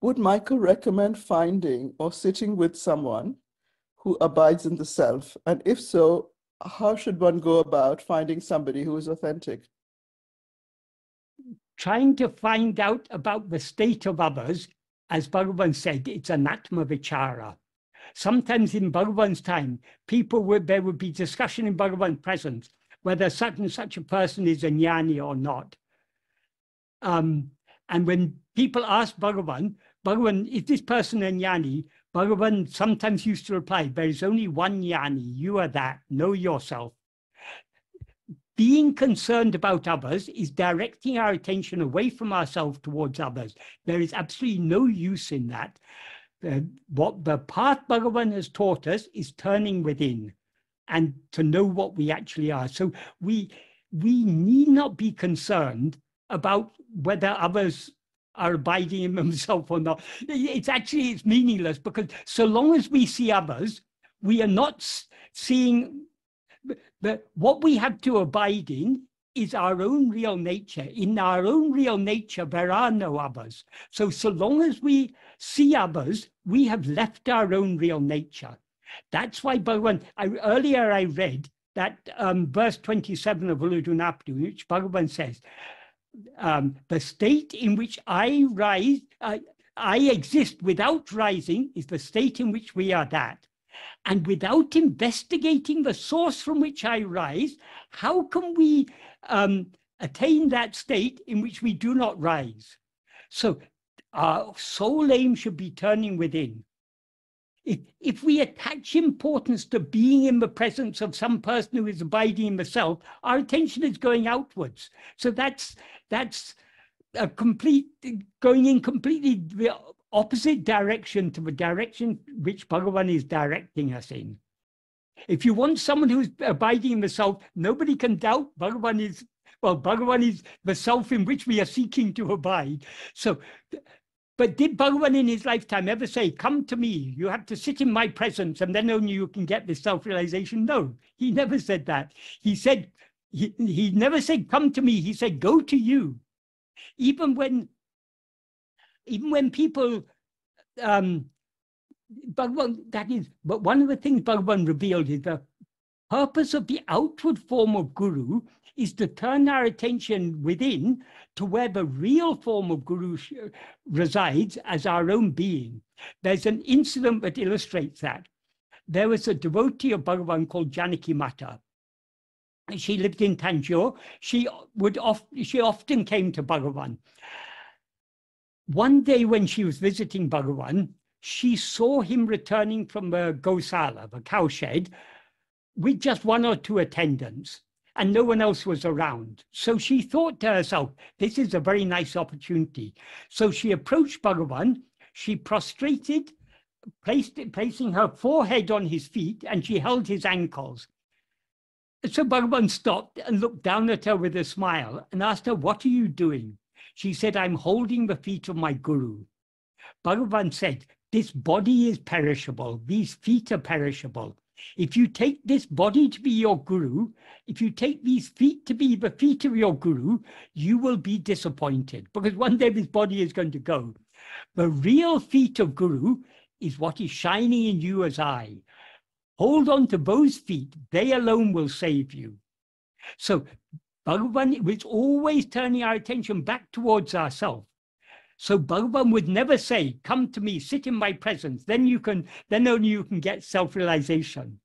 Would Michael recommend finding or sitting with someone who abides in the self? And if so, how should one go about finding somebody who is authentic? Trying to find out about the state of others, as Bhagavan said, it's an ātma-vicāra. Sometimes in Bhagavan's time, there would be discussion in Bhagavan's presence, whether such and such a person is a jnani or not. And when people ask Bhagavan, is this person a jnani? Bhagavan sometimes used to reply, there is only one jnani, you are that, know yourself. Being concerned about others is directing our attention away from ourselves towards others. There is absolutely no use in that. What the path Bhagavan has taught us is turning within and to know what we actually are. So we need not be concerned about whether others are abiding in themselves or not. It's meaningless, because so long as we see others, we are not seeing what we have to abide in is our own real nature. In our own real nature, there are no others. So long as we see others, we have left our own real nature. That's why Bhagavan, earlier I read that verse 27 of Uludunapadu, in which Bhagavan says, the state in which I rise, I exist without rising is the state in which we are that. And without investigating the source from which I rise, how can we attain that state in which we do not rise? So our sole aim should be turning within. If we attach importance to being in the presence of some person who is abiding in the self, our attention is going outwards. So that's a going in completely the opposite direction to the direction which Bhagavan is directing us in. If you want someone who is abiding in the self, nobody can doubt Bhagavan is the self in which we are seeking to abide. So, but did Bhagavan in his lifetime ever say, come to me, you have to sit in my presence and then only you can get this self-realization? No, he never said that. He said, he never said, come to me, he said, go to you. Even when people, Bhagavan, but one of the things Bhagavan revealed is the purpose of the outward form of Guru is to turn our attention within to where the real form of Guru resides as our own being. There's an incident that illustrates that. There was a devotee of Bhagavan called Janaki Mata. She lived in Tanjore. She often came to Bhagavan. One day when she was visiting Bhagavan, she saw him returning from the Gosala, the cowshed, with just one or two attendants, and no one else was around. So she thought to herself, this is a very nice opportunity. So she approached Bhagavan, she prostrated, placing her forehead on his feet, and she held his ankles. So Bhagavan stopped and looked down at her with a smile and asked her, what are you doing? She said, I'm holding the feet of my Guru. Bhagavan said, this body is perishable, these feet are perishable. If you take this body to be your Guru, if you take these feet to be the feet of your Guru, you will be disappointed, because one day this body is going to go. The real feet of Guru is what is shining in you as I. Hold on to those feet, they alone will save you. So Bhagavan was always turning our attention back towards ourselves. So Bhagavan would never say, come to me, sit in my presence, then only you can get self-realization.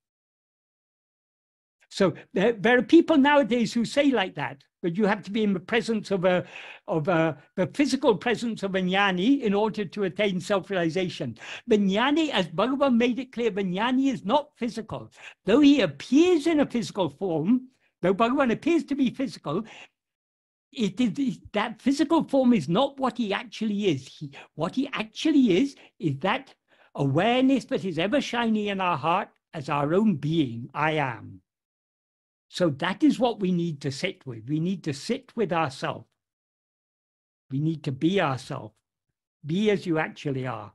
So there are people nowadays who say like that, but you have to be in the presence of the physical presence of a jnani in order to attain self-realization. The jnani, as Bhagavan made it clear, the jnani is not physical. Though he appears in a physical form, though Bhagavan appears to be physical, that physical form is not what he actually is. What he actually is that awareness that is ever shining in our heart as our own being, I am. So that is what we need to sit with. We need to sit with ourselves. We need to be ourselves. Be as you actually are.